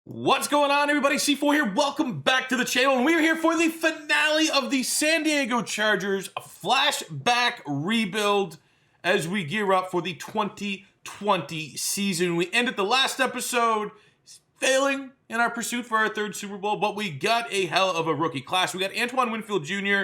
What's going on, everybody? C4 here. Welcome back to the channel, and we're here for the finale of the San Diego Chargers Flashback Rebuild as we gear up for the 2020 season. We ended the last episode failing in our pursuit for our third Super Bowl, but we got a hell of a rookie class. We got Antoine Winfield Jr.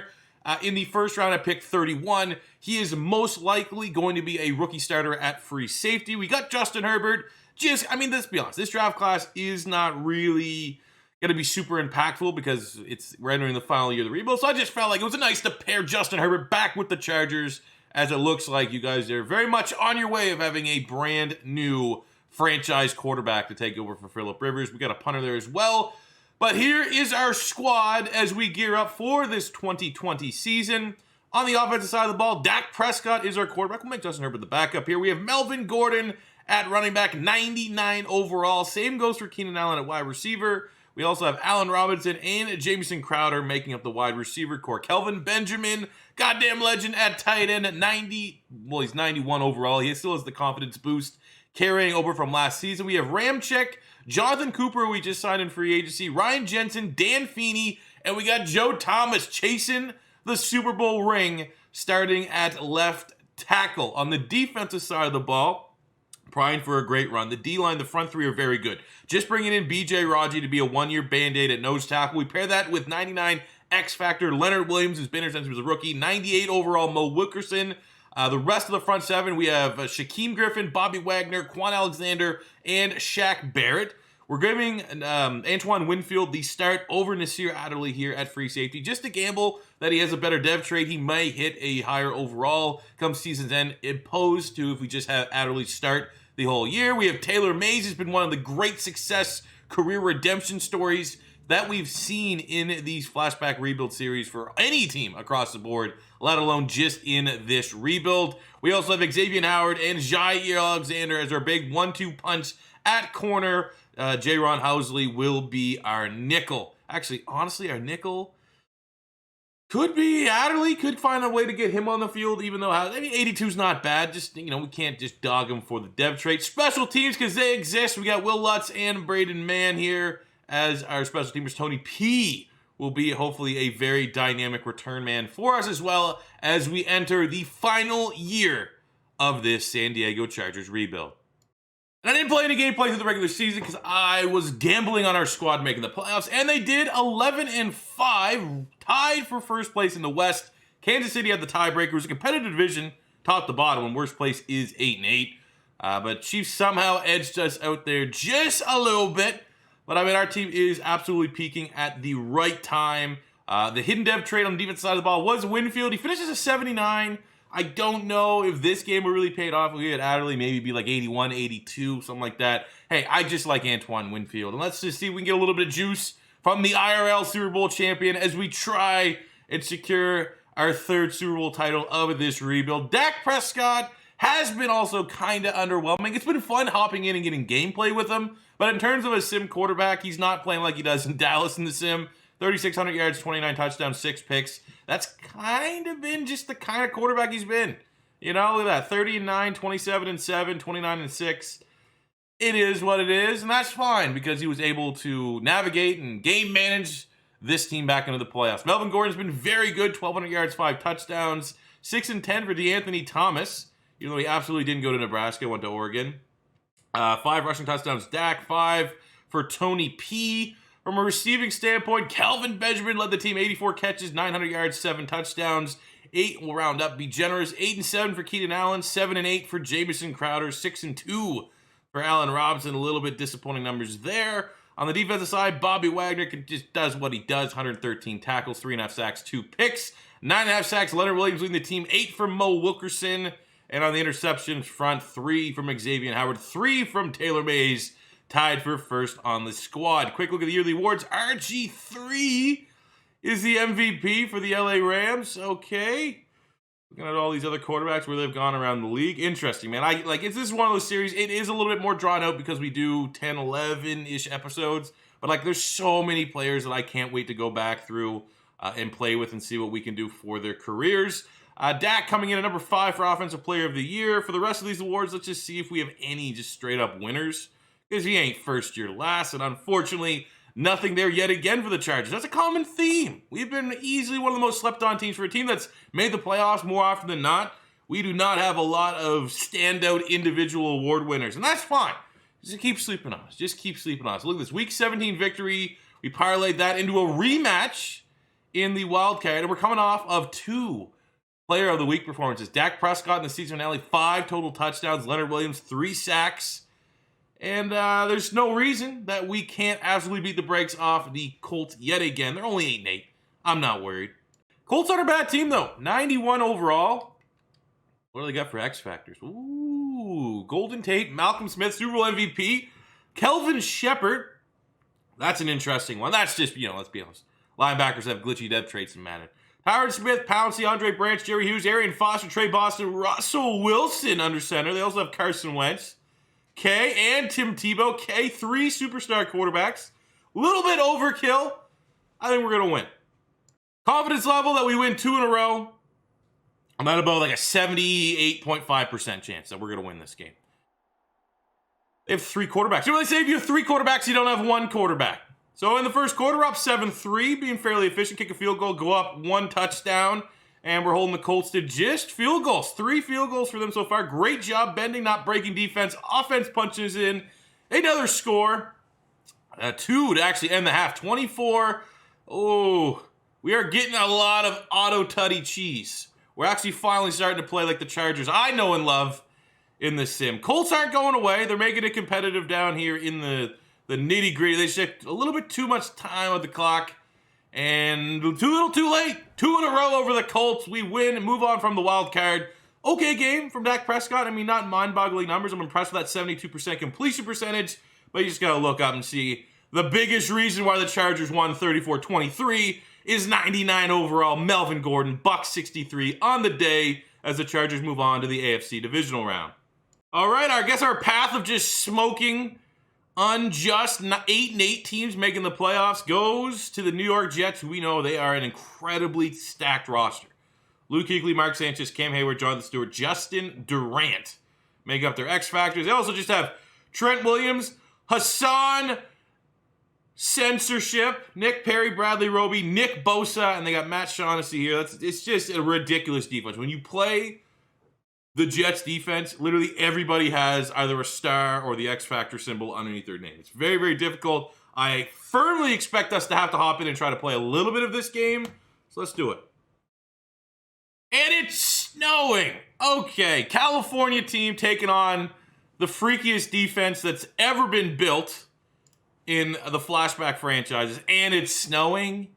In the first round at pick 31. He is most likely going to be a rookie starter at free safety. We got Justin Herbert. Let's be honest, this draft class is not really going to be super impactful because we're entering the final year of the rebuild. So I just felt like it was nice to pair Justin Herbert back with the Chargers, as it looks like you guys are very much on your way of having a brand new franchise quarterback to take over for Phillip Rivers. We got a punter there as well. But here is our squad as we gear up for this 2020 season. On the offensive side of the ball, Dak Prescott is our quarterback. We'll make Justin Herbert the backup here. We have Melvin Gordon at running back, 99 overall. Same goes for Keenan Allen at wide receiver. We also have Allen Robinson and Jamison Crowder making up the wide receiver core. Kelvin Benjamin, goddamn legend at tight end at 90. Well, he's 91 overall. He still has the confidence boost carrying over from last season. We have Ramczyk, Jonathan Cooper, we just signed in free agency, Ryan Jensen, Dan Feeney, and we got Joe Thomas chasing the Super Bowl ring starting at left tackle. On the defensive side of the ball, primed for a great run. The D-line, the front three are very good. Just bringing in B.J. Raji to be a one-year Band-Aid at nose tackle. We pair that with 99 X-Factor Leonard Williams, who's been here since he was a rookie. 98 overall Mo Wilkerson. The rest of the front seven, we have Shaquem Griffin, Bobby Wagner, Quan Alexander, and Shaq Barrett. We're giving Antoine Winfield the start over Nasir Adderley here at free safety. Just to gamble that he has a better dev trade, he may hit a higher overall come season's end, opposed to if we just have Adderley start the whole year. We have Taylor Mays, who's been one of the great success career redemption stories that we've seen in these flashback rebuild series for any team across the board, let alone just in this rebuild. We also have Xavier Howard and Jair Alexander as our big 1-2 punch at corner. Jaron Housley will be our nickel. Actually, honestly, our nickel could be Adderley. Could find a way to get him on the field, even though 82 is not bad. Just, we can't just dog him for the dev trait. Special teams, because they exist. We got Will Lutz and Braden Mann here as our special teamers. Tony P will be hopefully a very dynamic return man for us, as well as we enter the final year of this San Diego Chargers rebuild. And I didn't play any gameplay through the regular season because I was gambling on our squad making the playoffs, and they did 11-5, tied for first place in the West. Kansas City had the tiebreaker. It was a competitive division, top to bottom, and worst place is 8-8. But Chiefs somehow edged us out there just a little bit. But our team is absolutely peaking at the right time. The hidden dev trade on the defensive side of the ball was Winfield. He finishes a 79. I don't know if this game will really paid off. We had Adderley maybe be like 81, 82, something like that. Hey, I just like Antoine Winfield. And let's just see if we can get a little bit of juice from the IRL Super Bowl champion as we try and secure our third Super Bowl title of this rebuild. Dak Prescott has been also kind of underwhelming. It's been fun hopping in and getting gameplay with him. But in terms of a sim quarterback, he's not playing like he does in Dallas in the sim. 3,600 yards, 29 touchdowns, 6 picks. That's kind of been just the kind of quarterback he's been. Look at that. 30-9, 27-7, 29-6. It is what it is, and that's fine because he was able to navigate and game manage this team back into the playoffs. Melvin Gordon's been very good. 1,200 yards, 5 touchdowns. 6-10 for DeAnthony Thomas, even though he absolutely didn't go to Nebraska, went to Oregon. 5 rushing touchdowns, Dak. 5 for Tony P. From a receiving standpoint, Kelvin Benjamin led the team, 84 catches, 900 yards, 7 touchdowns. 8 will round up, be generous. 8-7 for Keenan Allen, 7-8 for Jamison Crowder, 6-2 for Allen Robinson. A little bit disappointing numbers there. On the defensive side, Bobby Wagner just does what he does. 113 tackles, 3.5 sacks, 2 picks. 9.5 sacks, Leonard Williams leading the team. 8 from Mo Wilkerson. And on the interceptions front, 3 from Xavier Howard, 3 from Taylor Mays. Tied for first on the squad. Quick look at the yearly awards. RG3 is the MVP for the LA Rams. Okay. Looking at all these other quarterbacks where they've gone around the league. Interesting, man. This is one of those series. It is a little bit more drawn out because we do 10, 11-ish episodes. But there's so many players that I can't wait to go back through and play with and see what we can do for their careers. Dak coming in at number 5 for Offensive Player of the Year. For the rest of these awards, let's just see if we have any just straight up winners. because he ain't first year last, and unfortunately, nothing there yet again for the Chargers. That's a common theme. We've been easily one of the most slept on teams for a team that's made the playoffs more often than not. We do not have a lot of standout individual award winners, and that's fine. Just keep sleeping on us. Just keep sleeping on us. Look at this Week 17 victory. We parlayed that into a rematch in the wild card, and we're coming off of 2 Player of the Week performances. Dak Prescott in the season finale, 5 total touchdowns. Leonard Williams, 3 sacks. And there's no reason that we can't absolutely beat the brakes off the Colts yet again. They're only 8-8. I'm not worried. Colts aren't a bad team, though. 91 overall. What do they got for X Factors? Ooh, Golden Tate, Malcolm Smith, Super Bowl MVP, Kelvin Shepard. That's an interesting one. That's just, let's be honest. Linebackers have glitchy depth traits in Madden. Tyron Smith, Pouncey, Andre Branch, Jerry Hughes, Arian Foster, Trey Boston, Russell Wilson under center. They also have Carson Wentz, K, and Tim Tebow. K, 3 superstar quarterbacks. A little bit overkill. I think we're going to win. Confidence level that we win 2 in a row. I'm at about like a 78.5% chance that we're going to win this game. They have 3 quarterbacks. You know, they say if you have 3 quarterbacks, you don't have 1 quarterback. So in the first quarter, we're up 7-3, being fairly efficient. Kick a field goal, go up 1 touchdown, and we're holding the Colts to just field goals. 3 field goals for them so far. Great job bending, not breaking defense. Offense punches in. Another score. 2 to actually end the half. 24. Oh, we are getting a lot of auto-tutty cheese. We're actually finally starting to play like the Chargers I know and love in this sim. Colts aren't going away. They're making it competitive down here in the nitty-gritty. They just a little bit too much time on the clock. And too little too late. 2 in a row over the Colts. We win and move on from the wild card. Okay game from Dak Prescott. I mean, not mind-boggling numbers. I'm impressed with that 72% completion percentage. But you just got to look up and see the biggest reason why the Chargers won 34-23 is 99 overall Melvin Gordon, $163 on the day as the Chargers move on to the AFC divisional round. All right, I guess our path of just smoking unjust 8-8 teams making the playoffs goes to the New York Jets, who we know they are an incredibly stacked roster. Luke Kuechly, Mark Sanchez, Cam Hayward, Jonathan Stewart, Justin Durant make up their X Factors. They also just have Trent Williams, Hassan Censorship, Nick Perry, Bradley Roby, Nick Bosa, and they got Matt Shaughnessy here. It's just a ridiculous defense. When you play the Jets defense, literally everybody has either a star or the X Factor symbol underneath their name. It's very, very difficult. I firmly expect us to have to hop in and try to play a little bit of this game. So let's do it. And it's snowing. Okay, California team taking on the freakiest defense that's ever been built in the Flashback franchises, and it's snowing.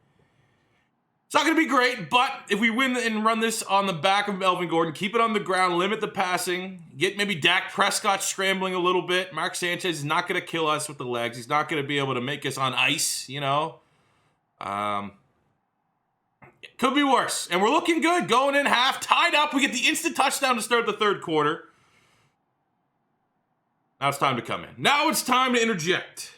It's not going to be great, but if we win and run this on the back of Melvin Gordon, keep it on the ground, limit the passing, get maybe Dak Prescott scrambling a little bit. Mark Sanchez is not going to kill us with the legs. He's not going to be able to make us on ice, Could be worse. And we're looking good. Going in half, tied up. We get the instant touchdown to start the third quarter. Now it's time to come in. Now it's time to interject.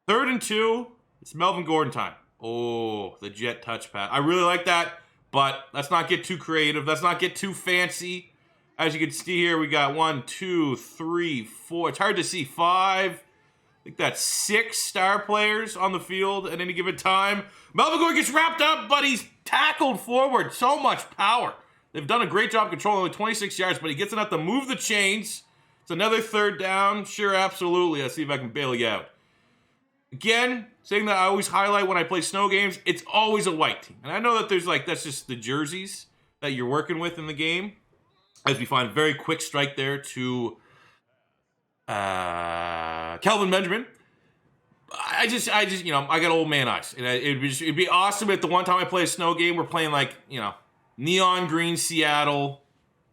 3rd and 2. It's Melvin Gordon time. Oh, the jet touch pass. I really like that, but let's not get too creative. Let's not get too fancy. As you can see here, we got 1, 2, 3, 4. It's hard to see. 5. I think that's 6 star players on the field at any given time. Melvin Gordon gets wrapped up, but he's tackled forward. So much power. They've done a great job controlling only 26 yards, but he gets enough to move the chains. It's another 3rd down. Sure, absolutely. Let's see if I can bail you out. Again, saying that I always highlight when I play snow games, it's always a white team. And I know that there's that's just the jerseys that you're working with in the game. As we find a very quick strike there to Kelvin Benjamin. I got old man eyes. And it'd be awesome if the one time I play a snow game, we're playing neon green Seattle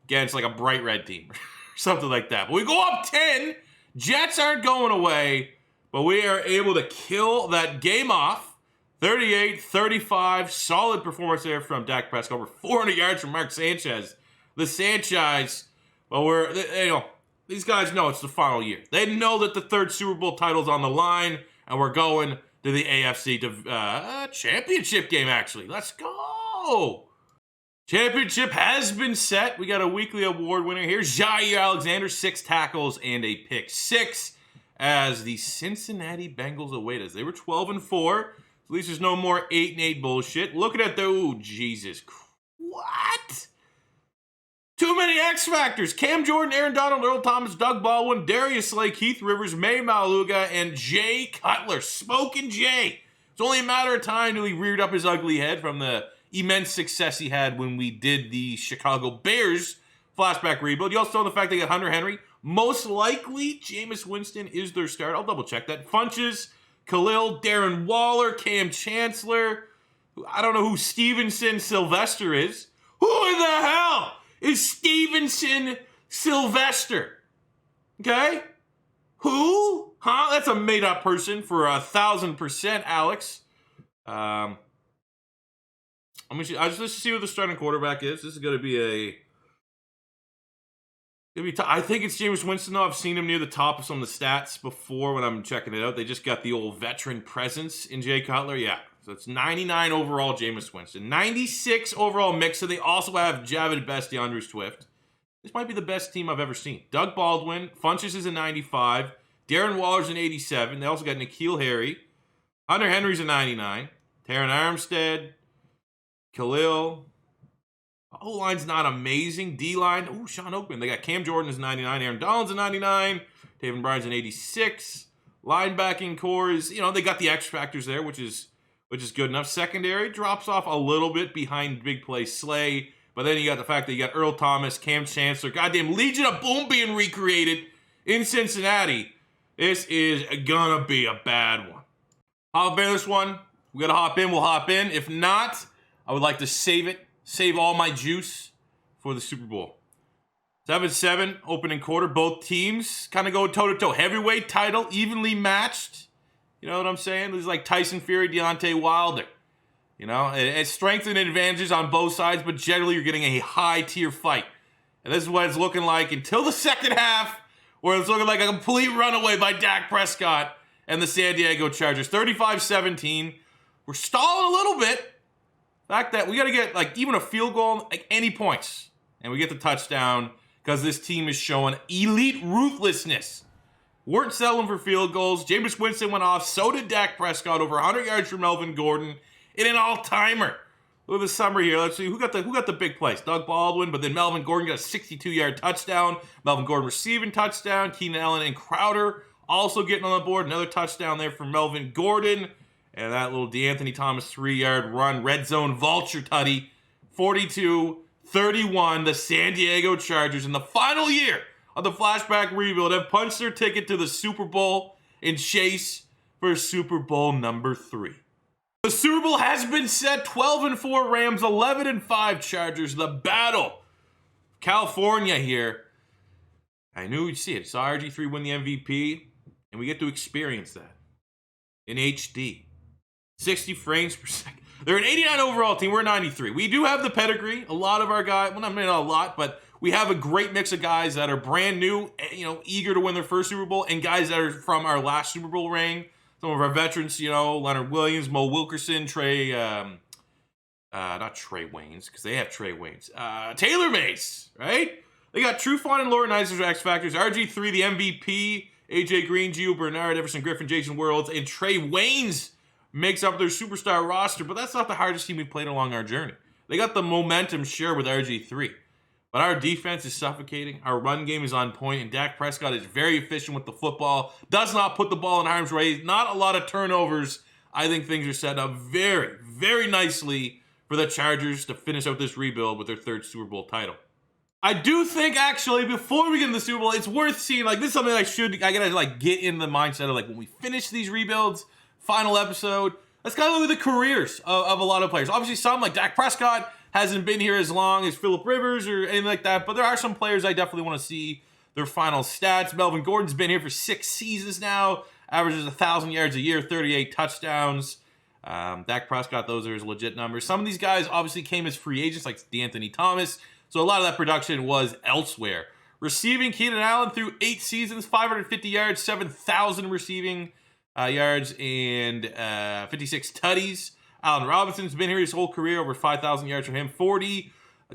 against like a bright red team or something like that. But we go up 10. Jets aren't going away. But we are able to kill that game off. 38-35. Solid performance there from Dak Prescott. Over 400 yards from Mark Sanchez. The Sanchez, these guys know it's the final year. They know that the 3rd Super Bowl title's on the line, and we're going to the AFC championship game, actually. Let's go. Championship has been set. We got a weekly award winner here. Jair Alexander, 6 tackles and a pick 6. as the Cincinnati Bengals await us. They were 12-4. At least there's no more 8-8 bullshit. Looking at the, oh, Jesus. What? Too many X Factors. Cam Jordan, Aaron Donald, Earl Thomas, Doug Baldwin, Darius Slay, Keith Rivers, May Maluga, and Jay Cutler. Smoking Jay. It's only a matter of time until he reared up his ugly head from the immense success he had when we did the Chicago Bears flashback rebuild. You also know the fact they got Hunter Henry. Most likely, Jameis Winston is their start. I'll double check that. Funches, Khalil, Darren Waller, Cam Chancellor. I don't know who Stevenson Sylvester is. Who in the hell is Stevenson Sylvester? Okay? Who? Huh? That's a made-up person for 1,000%, Alex. Let's see what the starting quarterback is. This is going to be I think it's Jameis Winston, though. I've seen him near the top of some of the stats before when I'm checking it out. They just got the old veteran presence in Jay Cutler. Yeah. So it's 99 overall Jameis Winston. 96 overall Mixon. They also have Javid Best, DeAndre Swift. This might be the best team I've ever seen. Doug Baldwin. Funches is a 95. Darren Waller's an 87. They also got N'Keal Harry. Hunter Henry's a 99. Taron Armstead. Khalil. O-line's not amazing. D-line. Oh, Sean Oakman. They got Cam Jordan is 99. Aaron Donald's a 99. Taven Bryan's an 86. Linebacking core is, they got the X factors there, which is good enough. Secondary drops off a little bit behind big play Slay. But then you got the fact that you got Earl Thomas, Cam Chancellor, goddamn Legion of Boom being recreated in Cincinnati. This is gonna be a bad one. Hop in this one. We gotta hop in, we'll hop in. If not, I would like to save all my juice for the Super Bowl. 7-7, opening quarter. Both teams kind of go toe-to-toe. Heavyweight title, evenly matched. You know what I'm saying? There's like Tyson Fury, Deontay Wilder. It's strengths and advantages on both sides, but generally you're getting a high-tier fight. And this is what it's looking like until the second half, where it's looking like a complete runaway by Dak Prescott and the San Diego Chargers. 35-17. We're stalling a little bit. The fact that we got to get even a field goal, any points, and we get the touchdown because this team is showing elite ruthlessness. Weren't settling for field goals. Jameis Winston went off. So did Dak Prescott. Over 100 yards from Melvin Gordon in an all-timer. Look at the summary here. Let's see who got the big plays. Doug Baldwin, but then Melvin Gordon got a 62-yard touchdown. Melvin Gordon receiving touchdown. Keenan Allen and Crowder also getting on the board. Another touchdown there for Melvin Gordon. And that little DeAnthony Thomas 3-yard run, red zone vulture tutty, 42-31, the San Diego Chargers in the final year of the flashback rebuild have punched their ticket to the Super Bowl in chase for Super Bowl number 3. The Super Bowl has been set. 12-4 Rams, 11-5 Chargers. The battle. California here. I knew we'd see it. Saw RG3 win the MVP, and we get to experience that in HD. 60 frames per second. They're an 89 overall team. We're 93. We do have the pedigree. A lot of our guys, well, not a lot, but we have a great mix of guys that are brand new, eager to win their first Super Bowl, and guys that are from our last Super Bowl ring. Some of our veterans, Leonard Williams, Mo Wilkerson, not Trey Waynes, because they have Trey Waynes. Taylor Mays, right? They got Trufant and Lauren Nice as X Factors. RG3, the MVP. AJ Green, Gio Bernard, Everson Griffin, Jason Worlds, and Trey Waynes makes up their superstar roster, but that's not the hardest team we played along our journey. They got the momentum share with RG3, but our defense is suffocating. Our run game is on point, and Dak Prescott is very efficient with the football, does not put the ball in harm's way, not a lot of turnovers. I think things are set up very, very nicely for the Chargers to finish out this rebuild with their third Super Bowl title. I do think, actually, before we get into the Super Bowl, it's worth seeing, this is something I gotta, get in the mindset of, when we finish these rebuilds, final episode, let's kind of look at the careers of a lot of players. Obviously, some, like Dak Prescott, hasn't been here as long as Phillip Rivers or anything like that, but there are some players I definitely want to see their final stats. Melvin Gordon's been here for 6 seasons now, averages 1,000 yards a year, 38 touchdowns. Dak Prescott, those are his legit numbers. Some of these guys obviously came as free agents, like DeAnthony Thomas, so a lot of that production was elsewhere. Receiving, Keenan Allen through 8 seasons, 550 yards, 7,000 receiving yards, and 56 tutties. Allen Robinson's been here his whole career, over 5,000 yards from him, 40.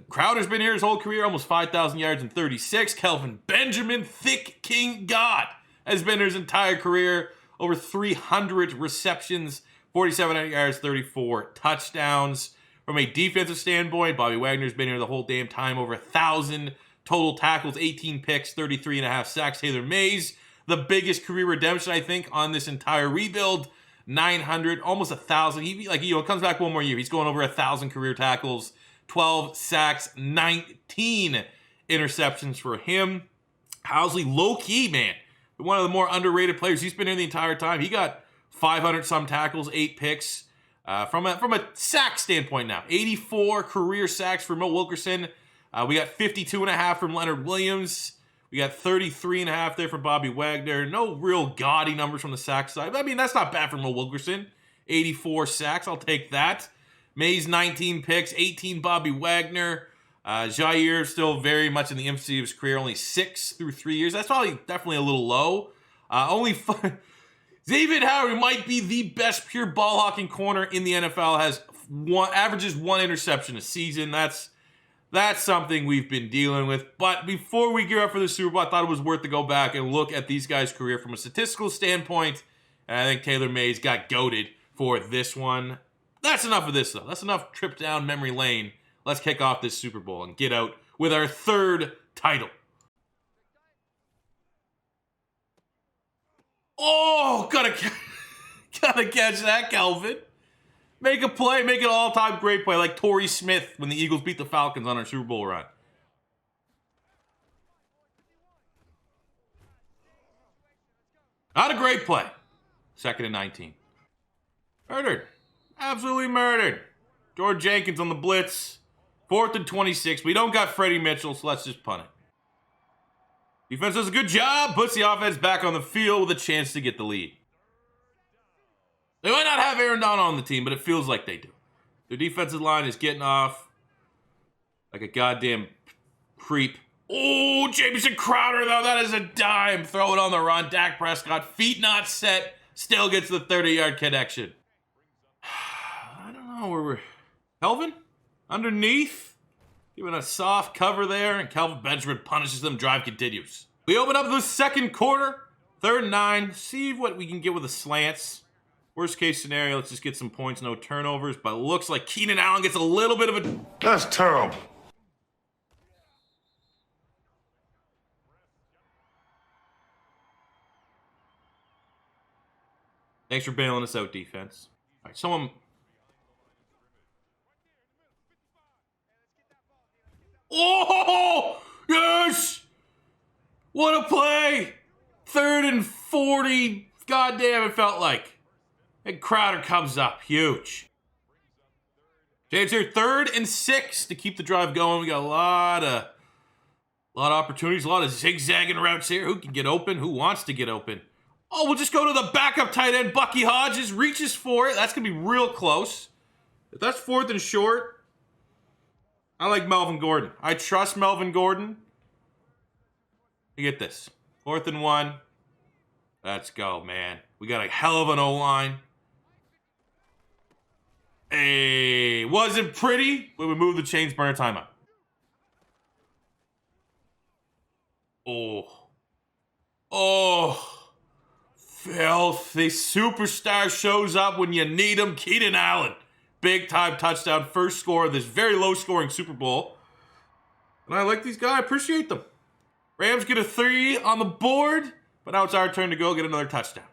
Crowder's been here his whole career, almost 5,000 yards and 36. Kelvin Benjamin, thick King God, has been his entire career. Over 300 receptions, 47 yards, 34 touchdowns. From a defensive standpoint, Bobby Wagner's been here the whole damn time. Over 1,000 total tackles, 18 picks, 33.5 sacks. Taylor Mays, the biggest career redemption, I think, on this entire rebuild. 900, almost 1,000. He comes back one more year. He's going over 1,000 career tackles, 12 sacks, 19 interceptions for him. Housley, low-key, man. One of the more underrated players. He's been in the entire time. He got 500-some tackles, 8 picks. From a sack standpoint now, 84 career sacks for Mo Wilkerson. We got 52.5 from Leonard Williams. We got 33.5 there from Bobby Wagner. No real gaudy numbers from the sack side. I mean, that's not bad for Mo Wilkerson. 84 sacks, I'll take that. Mays, 19 picks, 18 Bobby Wagner. Jair still very much in the infancy of his career, only 6 through 3 years. That's probably definitely a little low. David Howard might be the best pure ball hawking corner in the NFL. Averages 1 interception a season. That's something we've been dealing with. But before we gear up for the Super Bowl, I thought it was worth to go back and look at these guys' career from a statistical standpoint. And I think Taylor Mays got goated for this one. That's enough of this, though. That's enough trip down memory lane. Let's kick off this Super Bowl and get out with our 3rd title. Oh, gotta catch that, Calvin. Make a play, make an all-time great play, like Torrey Smith when the Eagles beat the Falcons on our Super Bowl run. Not a great play. 2nd and 19. Murdered. Absolutely murdered. George Jenkins on the blitz. 4th and 26. We don't got Freddie Mitchell, so let's just punt it. Defense does a good job. Puts the offense back on the field with a chance to get the lead. They might not have Aaron Donald on the team, but it feels like they do. Their defensive line is getting off like a goddamn creep. Oh, Jamison Crowder, though. That is a dime. Throw it on the run. Dak Prescott, feet not set. Still gets the 30-yard connection. I don't know where we're... Kelvin? Underneath? Giving a soft cover there, and Kelvin Benjamin punishes them. Drive continues. We open up the second quarter. 3rd and 9. See what we can get with the slants. Worst case scenario, let's just get some points, no turnovers. But it looks like Keenan Allen gets a little bit of a... That's terrible. Thanks for bailing us out, defense. All right, someone... Oh! Yes! What a play! 3rd and 40. Goddamn, it felt like. And Crowder comes up. Huge. James here, 3rd and 6 to keep the drive going. We got a lot of opportunities, a lot of zigzagging routes here. Who can get open? Who wants to get open? Oh, we'll just go to the backup tight end. Bucky Hodges reaches for it. That's going to be real close. If that's 4th and short, I like Melvin Gordon. I trust Melvin Gordon. You get this. 4th and 1. Let's go, man. We got a hell of an O-line. Hey, wasn't pretty when we moved the chains burner timeout. Oh, filthy superstar shows up when you need him. Keenan Allen, big time touchdown, first score of this very low scoring Super Bowl. And I like these guys. I appreciate them. Rams get a 3 on the board, but now it's our turn to go get another touchdown.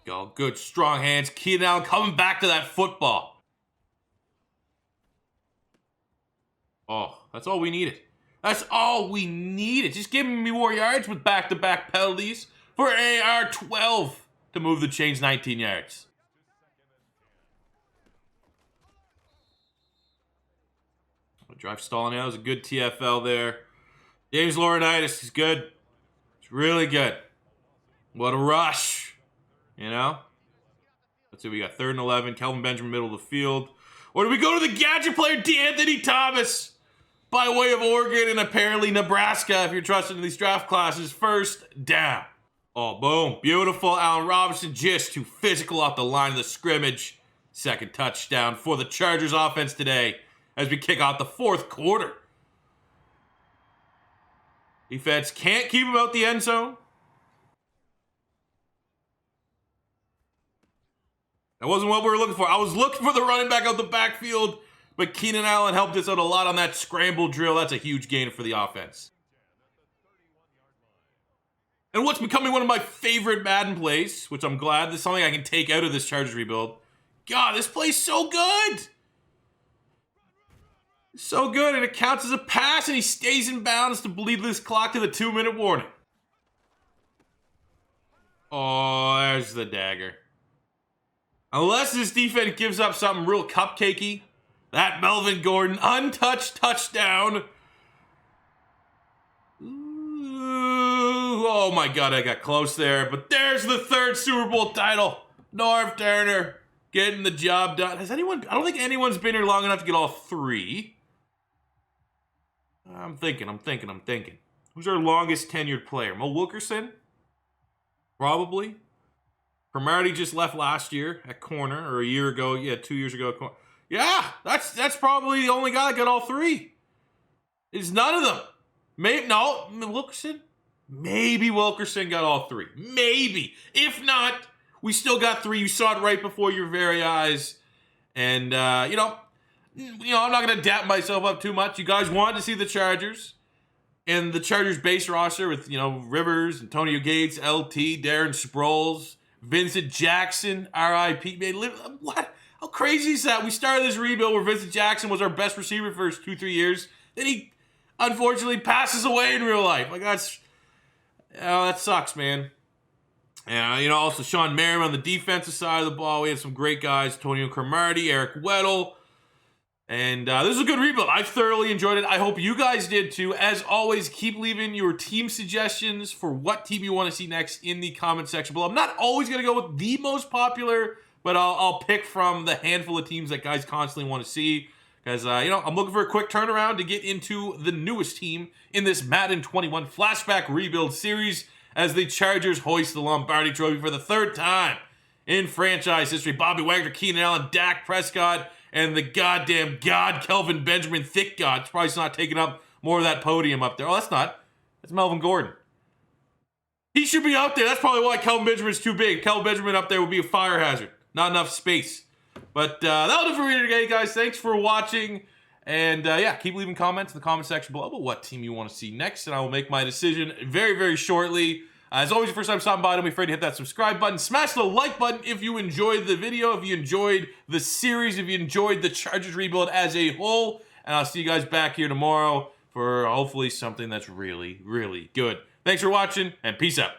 Go, good, strong hands. Keenan Allen coming back to that football. Oh, that's all we needed. That's all we needed. Just giving me more yards with back-to-back penalties for AR-12 to move the chains 19 yards. Drive stalling out. That was a good TFL there. James Laurinaitis is good. It's really good. What a rush. You know? Let's see, we got 3rd and 11. Kelvin Benjamin, middle of the field. Or do we go to the gadget player, D'Anthony Thomas, by way of Oregon and apparently Nebraska, if you're trusting in these draft classes? 1st down. Oh, boom. Beautiful. Allen Robinson just too physical off the line of the scrimmage. Second touchdown for the Chargers offense today as we kick off the fourth quarter. Defense can't keep him out the end zone. That wasn't what we were looking for. I was looking for the running back out the backfield, but Keenan Allen helped us out a lot on that scramble drill. That's a huge gain for the offense. And what's becoming one of my favorite Madden plays, which I'm glad this is something I can take out of this Chargers rebuild. God, this play's so good. So good, and it counts as a pass, and he stays in bounds to bleed this clock to the 2-minute warning. Oh, there's the dagger. Unless this defense gives up something real cupcakey, that Melvin Gordon untouched touchdown. Ooh, oh my God, I got close there. But there's the third Super Bowl title. Norv Turner getting the job done. Has anyone, I don't think anyone's been here long enough to get all three. I'm thinking. Who's our longest tenured player? Mo Wilkerson? Probably. Cromartie just left last year at corner, or a year ago. Yeah, 2 years ago at corner. Yeah, that's probably the only guy that got all three. It's none of them. Wilkerson? Maybe Wilkerson got all three. Maybe. If not, we still got three. You saw it right before your very eyes. And, you know, I'm not going to dap myself up too much. You guys wanted to see the Chargers. And the Chargers base roster with, Rivers, Antonio Gates, LT, Darren Sproles, Vincent Jackson, RIP. What? How crazy is that? We started this rebuild where Vincent Jackson was our best receiver for his 2-3 years. Then he, unfortunately, passes away in real life. Like, that sucks, man. And, also Sean Merriam on the defensive side of the ball. We had some great guys. Antonio Cromartie, Eric Weddle. And this is a good rebuild. I thoroughly enjoyed it. I hope you guys did too. As always, keep leaving your team suggestions for what team you want to see next in the comment section below. I'm not always going to go with the most popular, but I'll pick from the handful of teams that guys constantly want to see. Because, I'm looking for a quick turnaround to get into the newest team in this Madden 21 Flashback Rebuild series as the Chargers hoist the Lombardi Trophy for the third time in franchise history. Bobby Wagner, Keenan Allen, Dak Prescott, and the goddamn God, Kelvin Benjamin, thick God. It's probably not taking up more of that podium up there. Oh, that's not. That's Melvin Gordon. He should be out there. That's probably why Kelvin Benjamin's too big. Kelvin Benjamin up there would be a fire hazard. Not enough space. But that'll do for me today, guys. Thanks for watching. And keep leaving comments in the comment section below about what team you want to see next. And I will make my decision very, very shortly. As always, your first time stopping by, don't be afraid to hit that subscribe button. Smash the like button if you enjoyed the video, if you enjoyed the series, if you enjoyed the Chargers rebuild as a whole. And I'll see you guys back here tomorrow for hopefully something that's really, really good. Thanks for watching, and peace out.